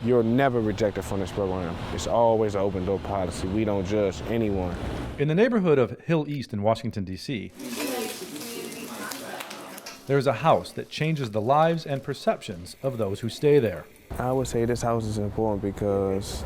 You're never rejected from this program. It's always an open door policy. We don't judge anyone. In the neighborhood of Hill East in Washington, D.C., there's a house that changes the lives and perceptions of those who stay there. I would say this house is important because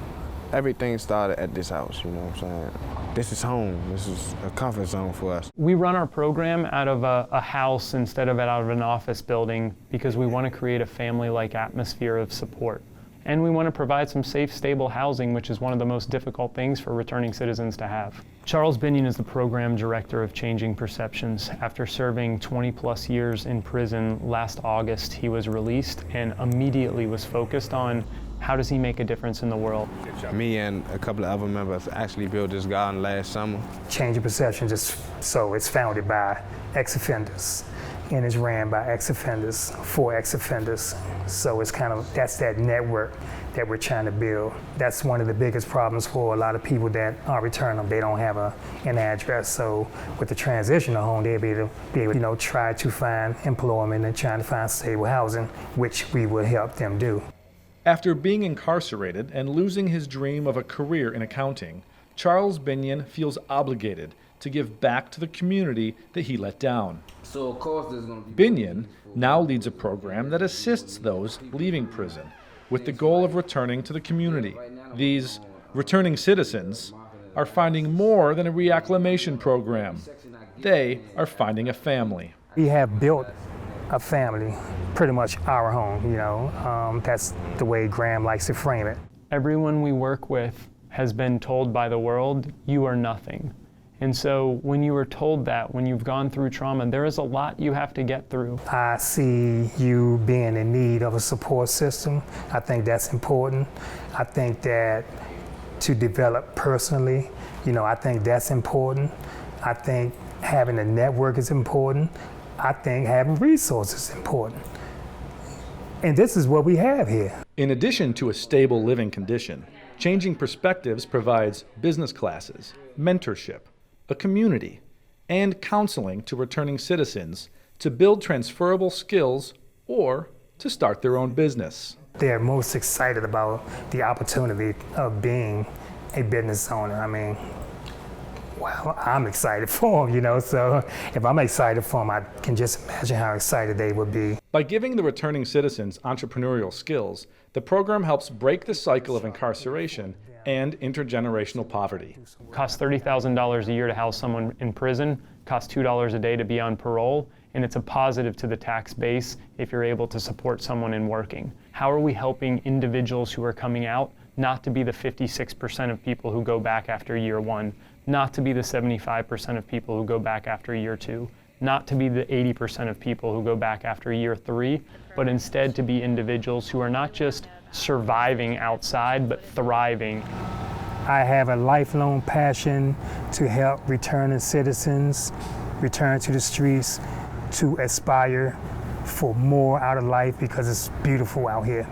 everything started at this house, you know what I'm saying? This is home. This is a comfort zone for us. We run our program out of a house instead of out of an office building because we want to create a family-like atmosphere of support. And we want to provide some safe, stable housing, which is one of the most difficult things for returning citizens to have. Charles Binion is the program director of Changing Perceptions. After serving 20+ years in prison, last August he was released and immediately was focused on how does he make a difference in the world. Me and a couple of other members actually built this garden last summer. Changing Perceptions, it's founded by ex-offenders. And it's ran by ex-offenders for ex-offenders. So it's that's that network that we're trying to build. That's one of the biggest problems for a lot of people that are returning. They don't have an address. So with the transitional home, they'll be able to try to find employment and trying to find stable housing, which we will help them do. After being incarcerated and losing his dream of a career in accounting, Charles Binion feels obligated to give back to the community that he let down. So of course there's going to be Binion now leads a program that assists those leaving prison with the goal of returning to the community. These returning citizens are finding more than a reacclimation program. They are finding a family. We have built a family, pretty much our home, that's the way Graham likes to frame it. Everyone we work with has been told by the world, you are nothing. And so when you are told that, when you've gone through trauma, there is a lot you have to get through. I see you being in need of a support system. I think that's important. I think that to develop personally, I think that's important. I think having a network is important. I think having resources is important. And this is what we have here. In addition to a stable living condition, Changing Perspectives provides business classes, mentorship, a community, and counseling to returning citizens to build transferable skills or to start their own business. They're most excited about the opportunity of being a business owner. Well, I'm excited for them, so if I'm excited for them, I can just imagine how excited they would be. By giving the returning citizens entrepreneurial skills, the program helps break the cycle of incarceration and intergenerational poverty. Costs $30,000 a year to house someone in prison, costs $2 a day to be on parole, and it's a positive to the tax base if you're able to support someone in working. How are we helping individuals who are coming out not to be the 56% of people who go back after year one, not to be the 75% of people who go back after year two, not to be the 80% of people who go back after year three, but instead to be individuals who are not just surviving outside, but thriving. I have a lifelong passion to help returning citizens return to the streets, to aspire for more out of life because it's beautiful out here.